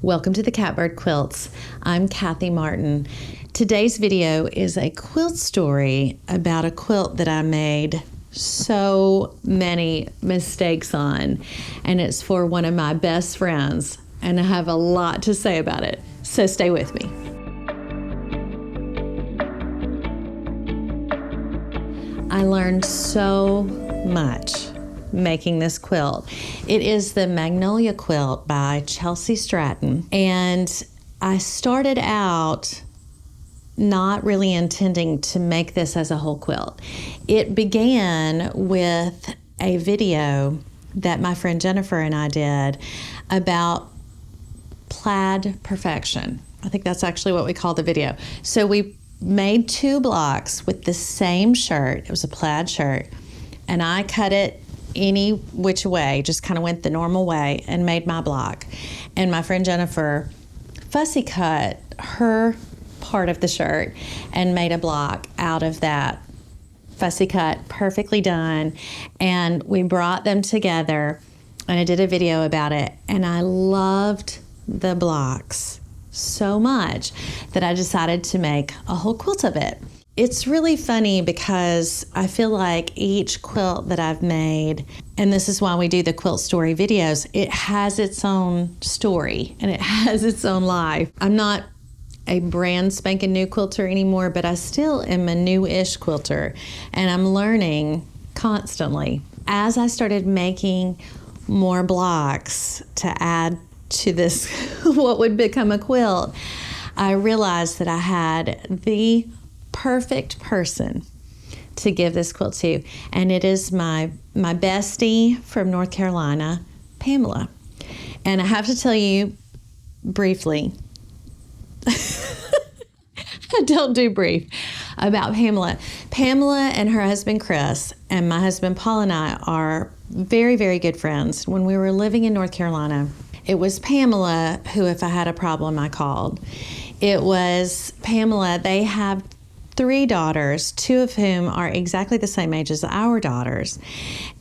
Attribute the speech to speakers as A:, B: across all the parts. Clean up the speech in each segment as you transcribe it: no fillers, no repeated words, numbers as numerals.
A: Welcome to the Catbird Quilts. I'm Kathy Martin. Today's video is a quilt story about a quilt that I made so many mistakes on, and it's for one of my best friends, and I have a lot to say about it, so stay with me. I learned so much making this quilt. It is the Magnolia quilt by Chelsi Stratton, and I started out not really intending to make this as a whole quilt. It began with a video that my friend Jennifer and I did about plaid perfection. I think that's actually what we call the video. So we made two blocks with the same shirt. It was a plaid shirt, and I cut it any which way, just kind of went the normal way and made my block. And my friend Jennifer fussy cut her part of the shirt and made a block out of that fussy cut, perfectly done. And we brought them together and I did a video about it, and I loved the blocks so much that I decided to make a whole quilt of it. It's really funny because I feel like each quilt that I've made, and this is why we do the quilt story videos, it has its own story and it has its own life. I'm not a brand spanking new quilter anymore, but I still am a new-ish quilter, and I'm learning constantly. As I started making more blocks to add to this, what would become a quilt, I realized that I had the perfect person to give this quilt to, and it is my bestie from North Carolina, Pamela. And I have to tell you briefly, I don't do brief, about Pamela. Pamela and her husband Chris and my husband Paul and I are very, very good friends. When we were living in North Carolina, it was Pamela who, if I had a problem, I called. It was Pamela. They have 3 daughters, 2 of whom are exactly the same age as our daughters.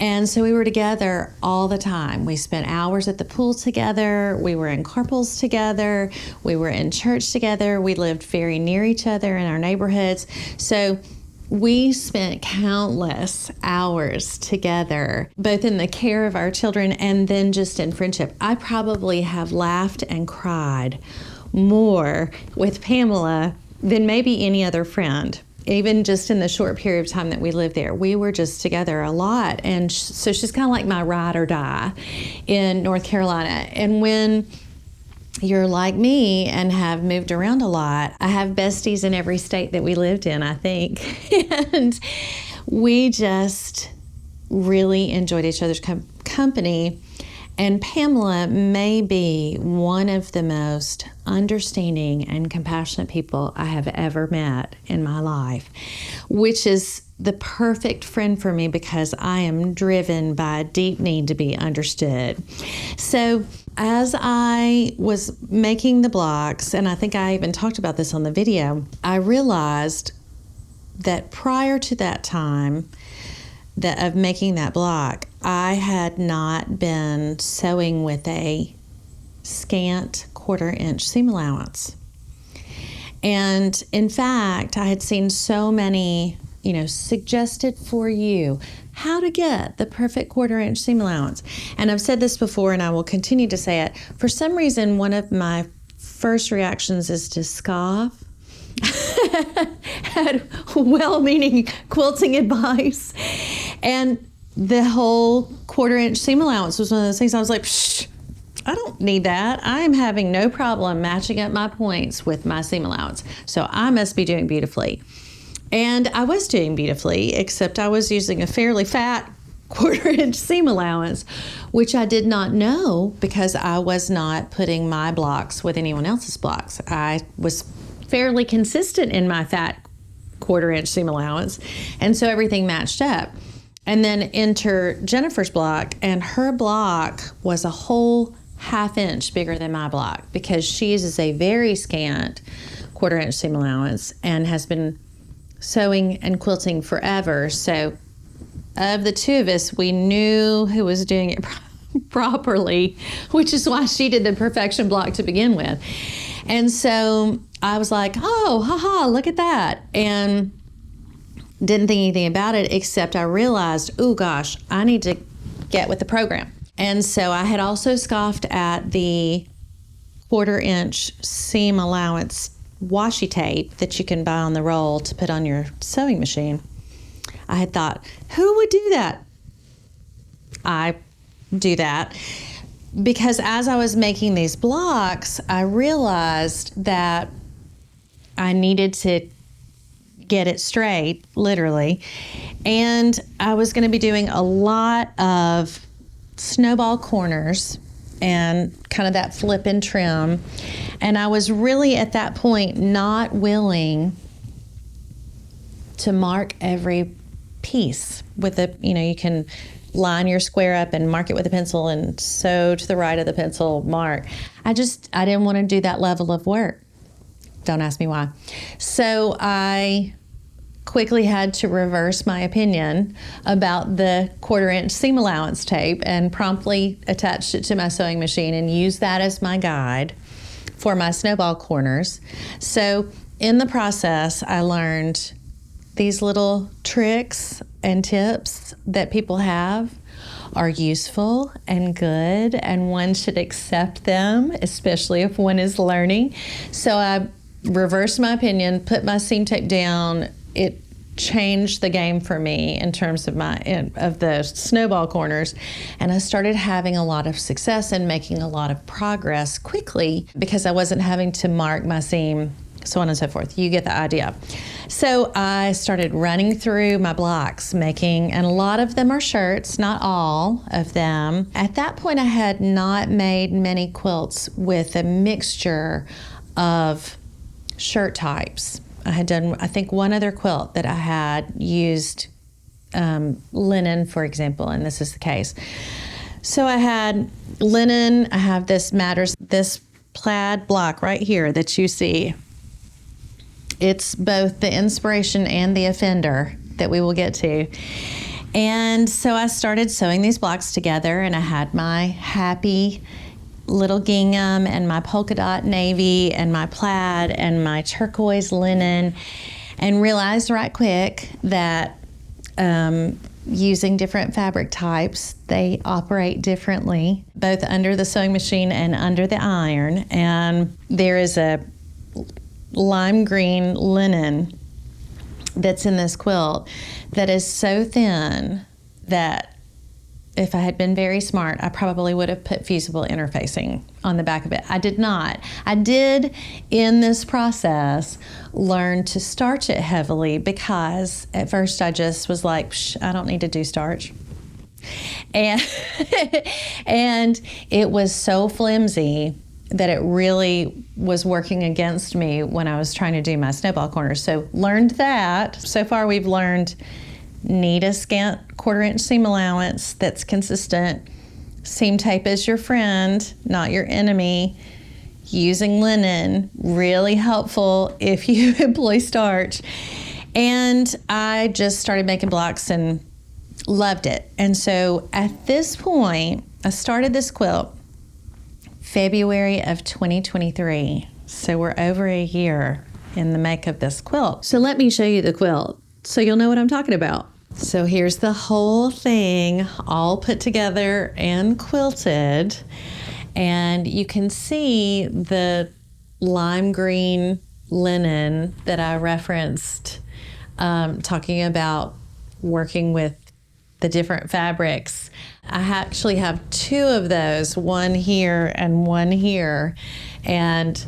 A: And so we were together all the time. We spent hours at the pool together. We were in carpools together. We were in church together. We lived very near each other in our neighborhoods. So we spent countless hours together, both in the care of our children and then just in friendship. I probably have laughed and cried more with Pamela than maybe any other friend, even just in the short period of time that we lived there. We were just together a lot. And so she's kind of like my ride or die in North Carolina. And when you're like me and have moved around a lot, I have besties in every state that we lived in, I think. And we just really enjoyed each other's company. And Pamela may be one of the most understanding and compassionate people I have ever met in my life, which is the perfect friend for me because I am driven by a deep need to be understood. So as I was making the blocks, and I think I even talked about this on the video, I realized that prior to that time of making that block, I had not been sewing with a scant 1/4 inch seam allowance. And in fact, I had seen so many, suggested for you how to get the perfect 1/4 inch seam allowance. And I've said this before and I will continue to say it. For some reason, one of my first reactions is to scoff at well-meaning quilting advice. And the whole 1/4 inch seam allowance was one of those things I was like, psh, I don't need that. I'm having no problem matching up my points with my seam allowance. So I must be doing beautifully. And I was doing beautifully, except I was using a fairly fat 1/4 inch seam allowance, which I did not know because I was not putting my blocks with anyone else's blocks. I was fairly consistent in my fat 1/4 inch seam allowance, and so everything matched up. And then enter Jennifer's block, and her block was a whole 1/2 inch bigger than my block because she uses a very scant 1/4 inch seam allowance and has been sewing and quilting forever. So of the two of us, we knew who was doing it properly, which is why she did the perfection block to begin with. And so I was like, oh, haha, look at that. And didn't think anything about it, except I realized, oh gosh, I need to get with the program. And so I had also scoffed at the 1/4 inch seam allowance washi tape that you can buy on the roll to put on your sewing machine. I had thought, who would do that? I do that because as I was making these blocks, I realized that I needed to get it straight, literally. And I was going to be doing a lot of snowball corners and kind of that flip and trim. And I was really at that point not willing to mark every piece with a, you can line your square up and mark it with a pencil and sew to the right of the pencil mark. I didn't want to do that level of work. Don't ask me why. So I quickly had to reverse my opinion about the 1/4 inch seam allowance tape and promptly attached it to my sewing machine and used that as my guide for my snowball corners. So in the process, I learned these little tricks and tips that people have are useful and good, and one should accept them, especially if one is learning. So I reversed my opinion, put my seam tape down. It changed the game for me in terms of the snowball corners, and I started having a lot of success and making a lot of progress quickly because I wasn't having to mark my seam, so on and so forth. You get the idea. So I started running through my blocks, and a lot of them are shirts, not all of them. At that point, I had not made many quilts with a mixture of shirt types. I had done, I think, one other quilt that I had used linen, for example, and this is the case. So I had linen, I have this plaid block right here that you see. It's both the inspiration and the offender that we will get to. And so I started sewing these blocks together, and I had my happy little gingham and my polka dot navy and my plaid and my turquoise linen, and realized right quick that using different fabric types, they operate differently, both under the sewing machine and under the iron. And there is a lime green linen that's in this quilt that is so thin that if I had been very smart, I probably would have put fusible interfacing on the back of it. I did not. I did, in this process, learn to starch it heavily because at first I just was like, I don't need to do starch. And, and it was so flimsy that it really was working against me when I was trying to do my snowball corners. So learned that. So far we've learned need a scant 1/4 inch seam allowance that's consistent. Seam tape is your friend, not your enemy. Using linen, really helpful if you employ starch. And I just started making blocks and loved it. And so at this point, I started this quilt February of 2023. So we're over a year in the make of this quilt. So let me show you the quilt so you'll know what I'm talking about. So here's the whole thing all put together and quilted. And you can see the lime green linen that I referenced, talking about working with the different fabrics. I actually have 2 of those, one here and one here, and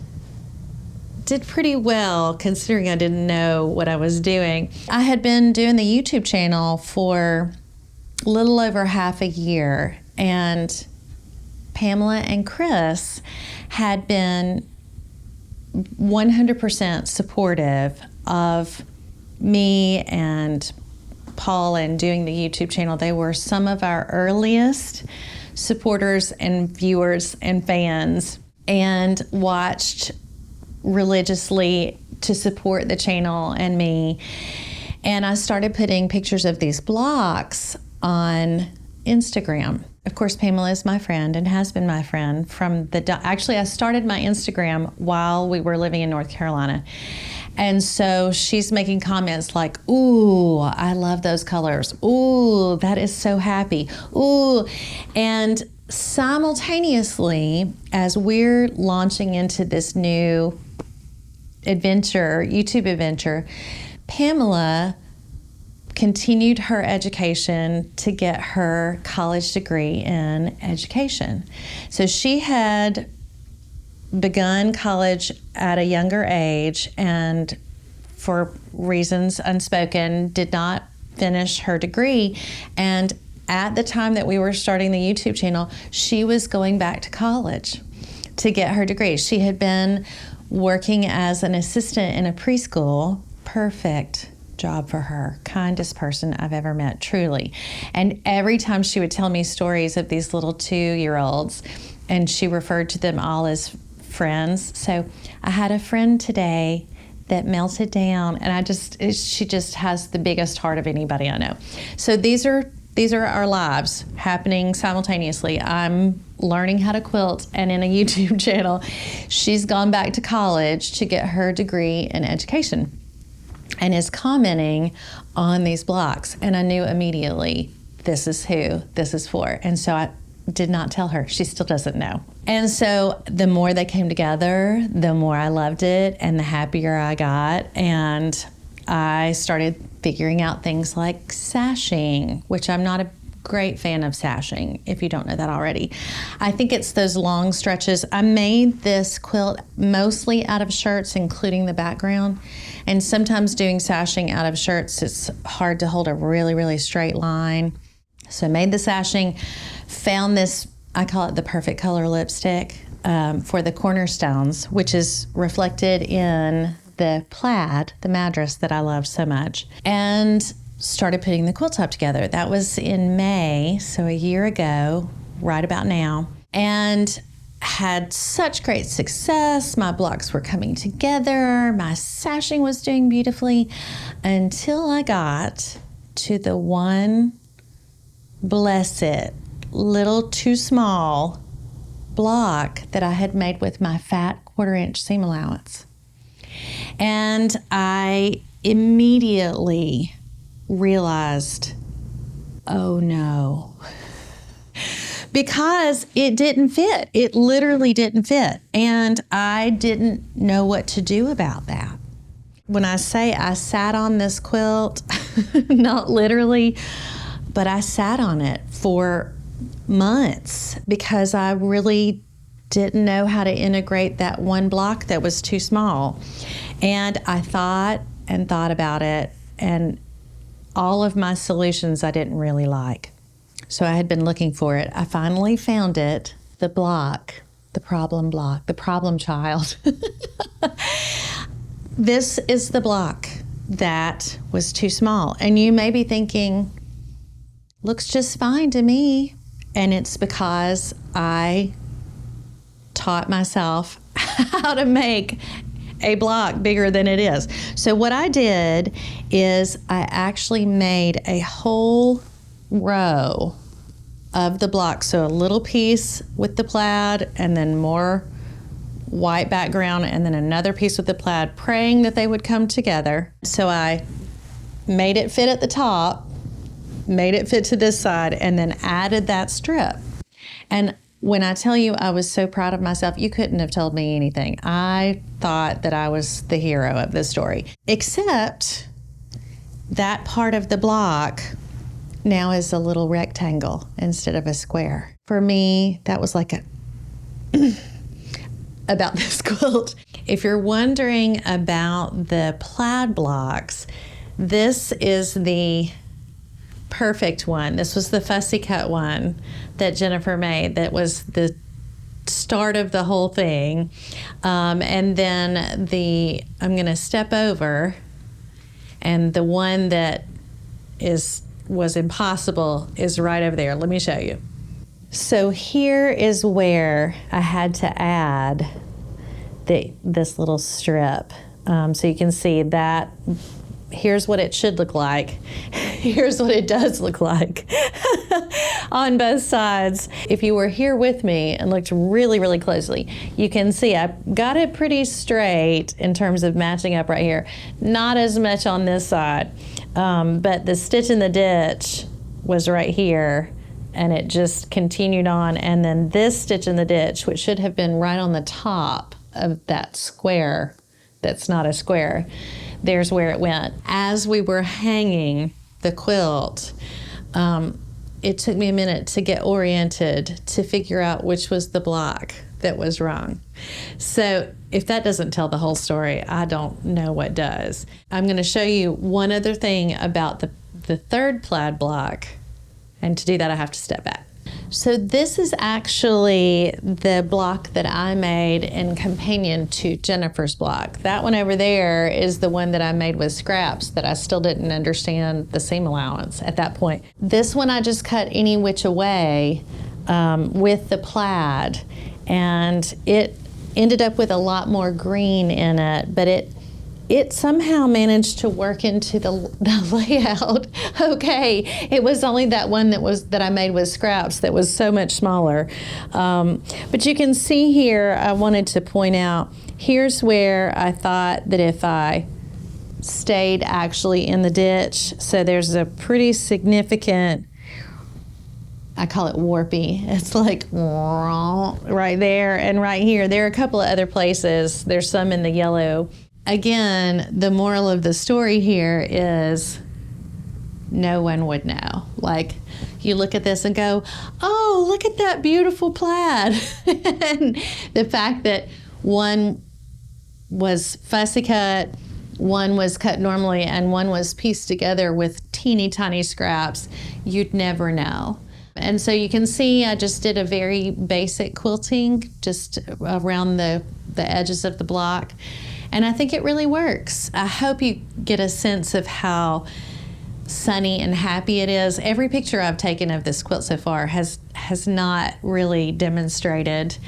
A: did pretty well considering I didn't know what I was doing. I had been doing the YouTube channel for a little over half a year, and Pamela and Chris had been 100% supportive of me and Paul and doing the YouTube channel. They were some of our earliest supporters and viewers and fans, and watched religiously to support the channel and me. And I started putting pictures of these blocks on Instagram Of course, Pamela is my friend and has been my friend actually, I started my Instagram while we were living in North Carolina. And so she's making comments like, ooh, I love those colors. Ooh, that is so happy. Ooh. And simultaneously, as we're launching into this new YouTube adventure, Pamela continued her education to get her college degree in education. So she had begun college at a younger age and for reasons unspoken did not finish her degree. And at the time that we were starting the YouTube channel, she was going back to college to get her degree. She had been working as an assistant in a preschool. Perfect job for her. Kindest person I've ever met, truly. And every time she would tell me stories of these little 2-year-olds, and she referred to them all as friends. So I had a friend today that melted down, and she just has the biggest heart of anybody I know. So these are our lives happening simultaneously. I'm learning how to quilt and in a YouTube channel. She's gone back to college to get her degree in education and is commenting on these blocks. And I knew immediately, this is who this is for. And so I did not tell her. She still doesn't know. And so the more they came together, the more I loved it and the happier I got. And I started figuring out things like sashing, which I'm not a great fan of sashing, if you don't know that already. I think it's those long stretches. I made this quilt mostly out of shirts, including the background. And sometimes doing sashing out of shirts, it's hard to hold a really, really straight line. So I made the sashing, found this, I call it the perfect color lipstick for the cornerstones, which is reflected in the plaid, the madras that I love so much, and started putting the quilt top together. That was in May, so a year ago, right about now, and had such great success. My blocks were coming together. My sashing was doing beautifully until I got to the one blessed little too small block that I had made with my fat 1/4-inch seam allowance. And I immediately realized, oh no, because it didn't fit. It literally didn't fit. And I didn't know what to do about that. When I say I sat on this quilt, not literally, but I sat on it for months because I really didn't know how to integrate that one block that was too small. And I thought and thought about it, and all of my solutions I didn't really like. So I had been looking for it. I finally found it, the block, the problem block, the problem child. This is the block that was too small. And you may be thinking, looks just fine to me. And it's because I taught myself how to make a block bigger than it is. So what I did is I actually made a whole row of the block. So a little piece with the plaid and then more white background and then another piece with the plaid, praying that they would come together. So I made it fit at the top, made it fit to this side, and then added that strip. And when I tell you I was so proud of myself, you couldn't have told me anything. I thought that I was the hero of this story, except that part of the block now is a little rectangle instead of a square. For me, that was like about this quilt. If you're wondering about the plaid blocks, this is the perfect one. This was the fussy cut one that Jennifer made. That was the start of the whole thing. And then I'm going to step over, and the one that was impossible is right over there. Let me show you. So here is where I had to add this little strip. So you can see that here's what it should look like. here's what it does look like on both sides. If you were here with me and looked really, really closely, you can see I got it pretty straight in terms of matching up right here. Not as much on this side, but the stitch in the ditch was right here, and it just continued on. And then this stitch in the ditch, which should have been right on the top of that square that's not a square, there's where it went. As we were hanging the quilt, it took me a minute to get oriented to figure out which was the block that was wrong. So if that doesn't tell the whole story, I don't know what does. I'm going to show you one other thing about the third plaid block, and to do that I have to step back. So this is actually the block that I made in companion to Jennifer's block. That one over there is the one that I made with scraps that I still didn't understand the seam allowance at that point. This one I just cut any which way with the plaid, and it ended up with a lot more green in it, but it somehow managed to work into the layout. Okay, it was only that one that I made with scraps that was so much smaller. But you can see here, I wanted to point out, here's where I thought that if I stayed actually in the ditch, so there's a pretty significant, I call it warpy. It's like right there and right here. There are a couple of other places. There's some in the yellow. Again, the moral of the story here is no one would know. Like, you look at this and go, oh, look at that beautiful plaid. And the fact that one was fussy cut, one was cut normally, and one was pieced together with teeny tiny scraps, you'd never know. And so you can see I just did a very basic quilting just around the edges of the block. And I think it really works. I hope you get a sense of how sunny and happy it is. Every picture I've taken of this quilt so far has not really demonstrated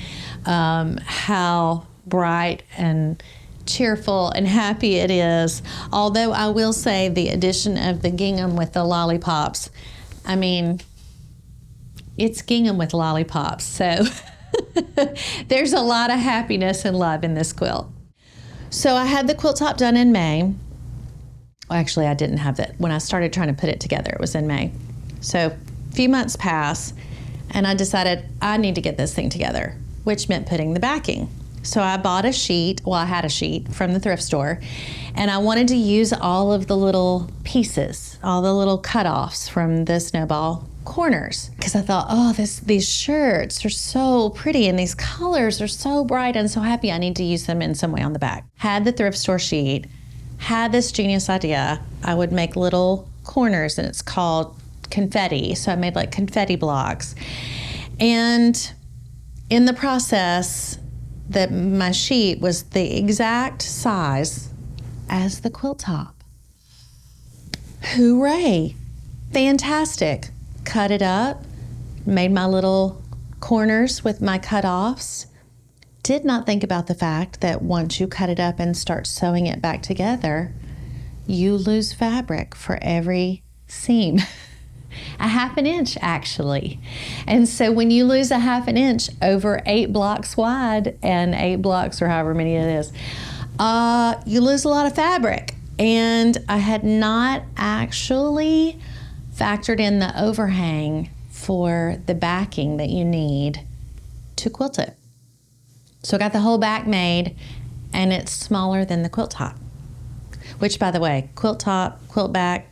A: how bright and cheerful and happy it is. Although I will say the addition of the gingham with the lollipops, I mean, it's gingham with lollipops. So there's a lot of happiness and love in this quilt. So I had the quilt top done in May. Well, actually, I didn't have that. When I started trying to put it together, it was in May. So a few months pass, and I decided I need to get this thing together, which meant putting the backing. So I bought a sheet, well, I had a sheet from the thrift store, and I wanted to use all of the little pieces, all the little cutoffs from the snowball corners, because I thought, oh, these shirts are so pretty and these colors are so bright and so happy. I need to use them in some way on the back. Had the thrift store sheet, had this genius idea. I would make little corners, and it's called confetti. So I made like confetti blocks. And in the process, my sheet was the exact size as the quilt top. Hooray! Fantastic. Cut it up, made my little corners with my cut-offs. Did not think about the fact that once you cut it up and start sewing it back together, you lose fabric for every seam. A half an inch, actually. And so when you lose a half an inch over 8 blocks wide and 8 blocks or however many it is, you lose a lot of fabric. And I had not actually factored in the overhang for the backing that you need to quilt it. So I got the whole back made, and it's smaller than the quilt top. Which, by the way, quilt top, quilt back,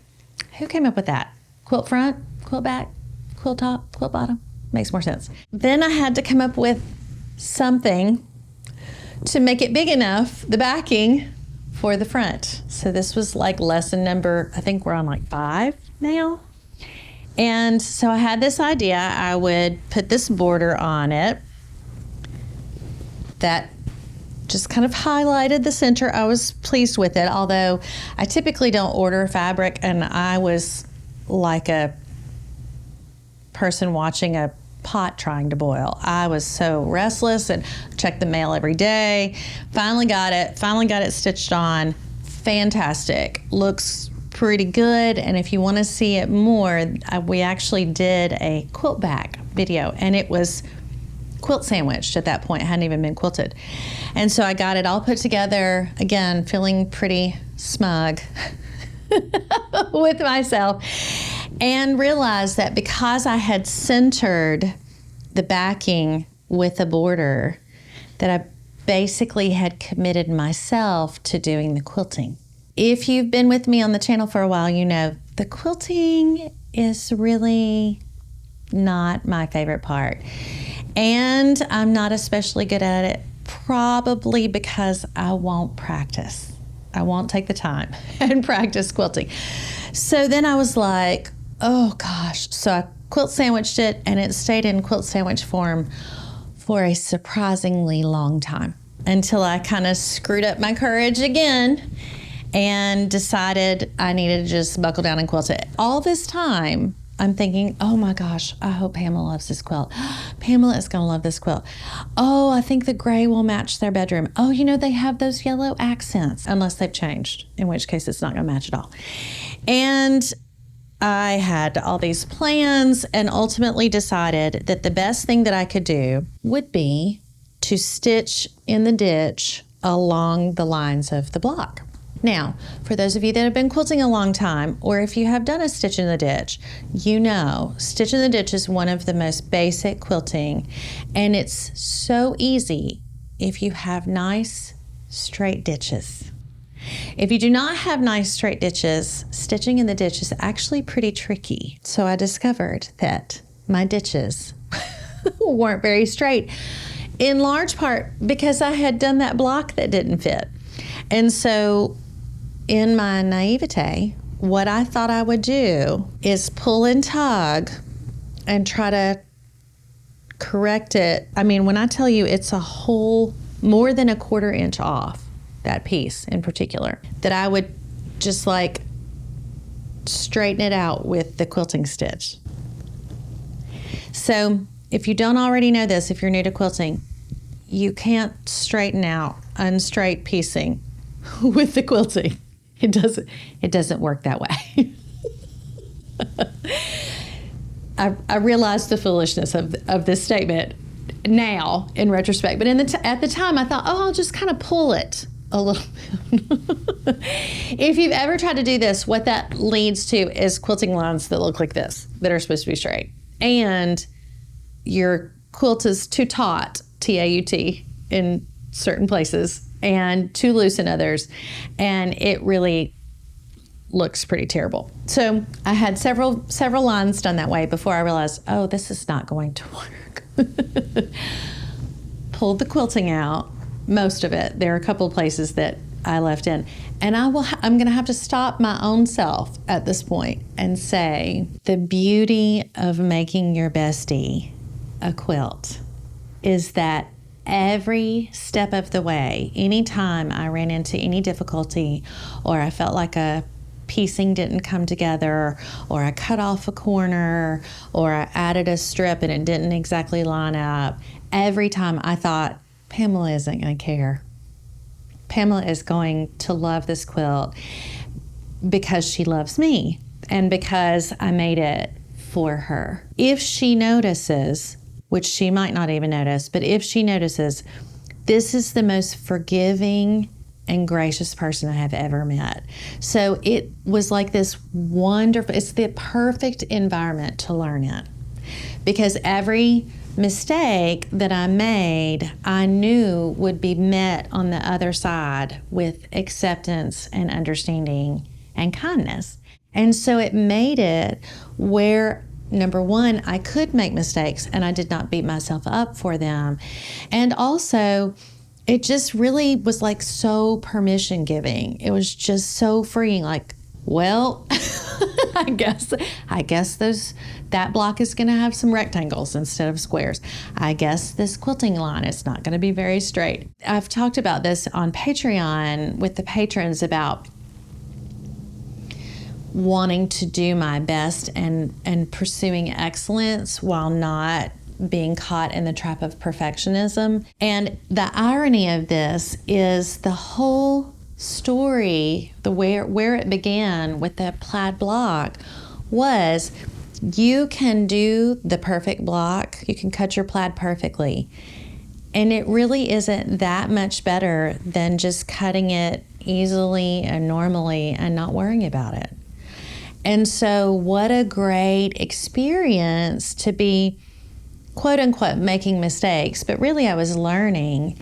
A: who came up with that? Quilt front, quilt back, quilt top, quilt bottom? Makes more sense. Then I had to come up with something to make it big enough, the backing, for the front. So this was like lesson number, I think we're on like 5 now. And so I had this idea. I would put this border on it that just kind of highlighted the center. I was pleased with it, although I typically don't order fabric, and I was like a person watching a pot trying to boil. I was so restless and checked the mail every day. Finally got it stitched on. Fantastic. Looks pretty good. And if you want to see it more, we actually did a quilt back video, and it was quilt sandwiched at that point. It hadn't even been quilted. And so I got it all put together, again, feeling pretty smug with myself, and realized that because I had centered the backing with a border, that I basically had committed myself to doing the quilting. If you've been with me on the channel for a while, you know the quilting is really not my favorite part. And I'm not especially good at it, probably because I won't practice. I won't take the time and practice quilting. So then I was like, oh gosh. So I quilt sandwiched it, and it stayed in quilt sandwich form for a surprisingly long time, until I kind of screwed up my courage again and decided I needed to just buckle down and quilt it. All this time, I'm thinking, oh my gosh, I hope Pamela loves this quilt. Pamela is going to love this quilt. Oh, I think the gray will match their bedroom. Oh, you know, they have those yellow accents, unless they've changed, in which case it's not going to match at all. And I had all these plans and ultimately decided that the best thing that I could do would be to stitch in the ditch along the lines of the block. Now, for those of you that have been quilting a long time, or if you have done a stitch in the ditch, you know stitch in the ditch is one of the most basic quilting, and it's so easy if you have nice straight ditches. If you do not have nice straight ditches, stitching in the ditch is actually pretty tricky. So I discovered that my ditches weren't very straight, in large part because I had done that block that didn't fit. And so in my naivete, what I thought I would do is pull and tug and try to correct it. I mean, when I tell you it's a whole more than a 1/4 inch off, that piece in particular, that I would just like straighten it out with the quilting stitch. So if you don't already know this, if you're new to quilting, you can't straighten out unstraight piecing with the quilting. It doesn't work that way. I realize the foolishness of this statement now in retrospect, but at the time I thought, oh, I'll just kind of pull it a little. If you've ever tried to do this, what that leads to is quilting lines that look like this, that are supposed to be straight, and your quilt is too taut, T-A-U-T, in certain places, and too loose in others, and it really looks pretty terrible. So I had several lines done that way before I realized, oh, this is not going to work. Pulled the quilting out, most of it. There are a couple of places that I left in, and I'm going to have to stop my own self at this point and say, the beauty of making your bestie a quilt is that every step of the way, anytime I ran into any difficulty, or I felt like a piecing didn't come together, or I cut off a corner, or I added a strip and it didn't exactly line up, every time I thought, Pamela isn't going to care. Pamela is going to love this quilt because she loves me and because I made it for her. If she notices, which she might not even notice, but if she notices, this is the most forgiving and gracious person I have ever met. So it was like this wonderful, it's the perfect environment to learn in, because every mistake that I made, I knew would be met on the other side with acceptance and understanding and kindness. And so it made it where, number one, I could make mistakes and I did not beat myself up for them. And also, it just really was like so permission giving. It was just so freeing, like, well, I guess that block is going to have some rectangles instead of squares. I guess this quilting line is not going to be very straight. I've talked about this on Patreon with the patrons about wanting to do my best and pursuing excellence while not being caught in the trap of perfectionism. And the irony of this is the whole story, where it began with the plaid block, was you can do the perfect block. You can cut your plaid perfectly. And it really isn't that much better than just cutting it easily and normally and not worrying about it. And so what a great experience to be, quote unquote, making mistakes. But really I was learning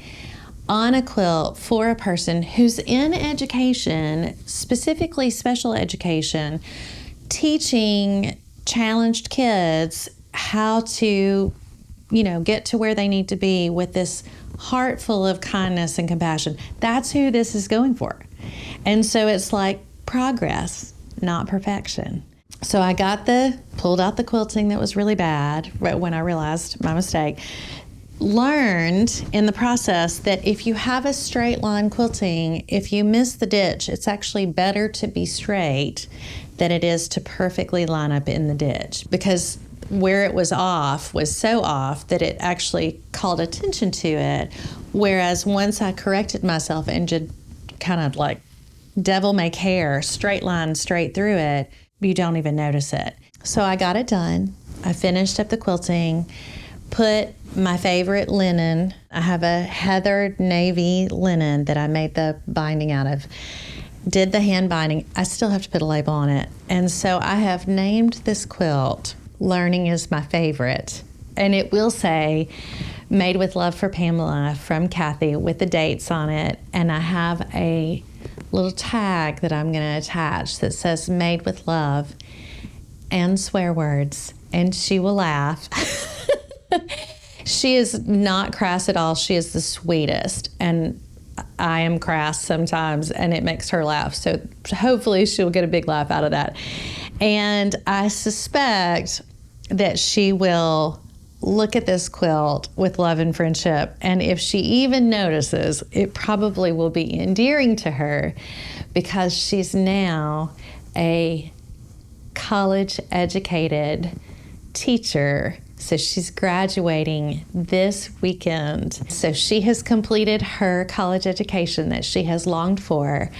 A: on a quilt for a person who's in education, specifically special education, teaching challenged kids how to, get to where they need to be with this heart full of kindness and compassion. That's who this is going for. And so it's like progress, not perfection. So I pulled out the quilting that was really bad right when I realized my mistake. Learned in the process that if you have a straight line quilting, if you miss the ditch, it's actually better to be straight than it is to perfectly line up in the ditch, because where it was off was so off that it actually called attention to it. Whereas once I corrected myself and just kind of like devil may care, straight line straight through it, you don't even notice it. So I got it done. I finished up the quilting, put my favorite linen. I have a heathered navy linen that I made the binding out of. Did the hand binding. I still have to put a label on it. And so I have named this quilt Learning is My Favorite. And it will say, Made with Love for Pamela from Kathy, with the dates on it. And I have a little tag that I'm going to attach that says Made with Love and swear words. And she will laugh. She is not crass at all. She is the sweetest. And I am crass sometimes, and it makes her laugh. So hopefully she'll get a big laugh out of that. And I suspect that she will look at this quilt with love and friendship. And if she even notices, it probably will be endearing to her, because she's now a college-educated teacher. So she's graduating this weekend. So she has completed her college education that she has longed for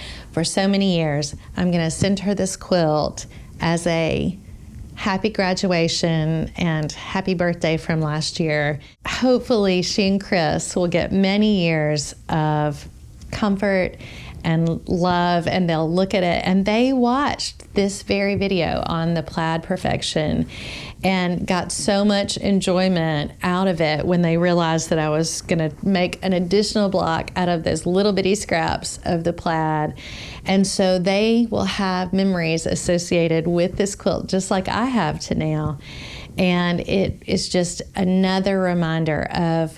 A: so many years. I'm going to send her this quilt as a happy graduation and happy birthday from last year. Hopefully she and Chris will get many years of comfort and love, and they'll look at it. And they watched this very video on the plaid perfection and got so much enjoyment out of it when they realized that I was going to make an additional block out of those little bitty scraps of the plaid. And so they will have memories associated with this quilt, just like I have to now. And it is just another reminder of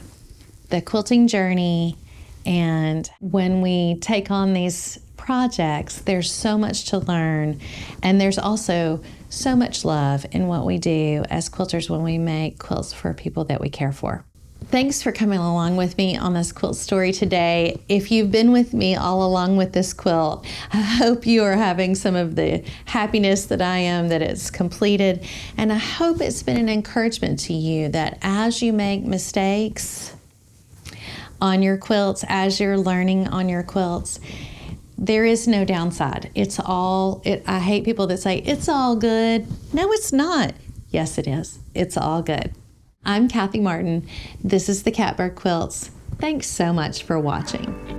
A: the quilting journey. And when we take on these projects, there's so much to learn. And there's also so much love in what we do as quilters when we make quilts for people that we care for. Thanks for coming along with me on this quilt story today. If you've been with me all along with this quilt, I hope you are having some of the happiness that I am, that it's completed. And I hope it's been an encouragement to you that as you make mistakes on your quilts, as you're learning on your quilts, there is no downside. I hate people that say, it's all good. No, it's not. Yes, it is. It's all good. I'm Kathy Martin. This is the Catbird Quilts. Thanks so much for watching.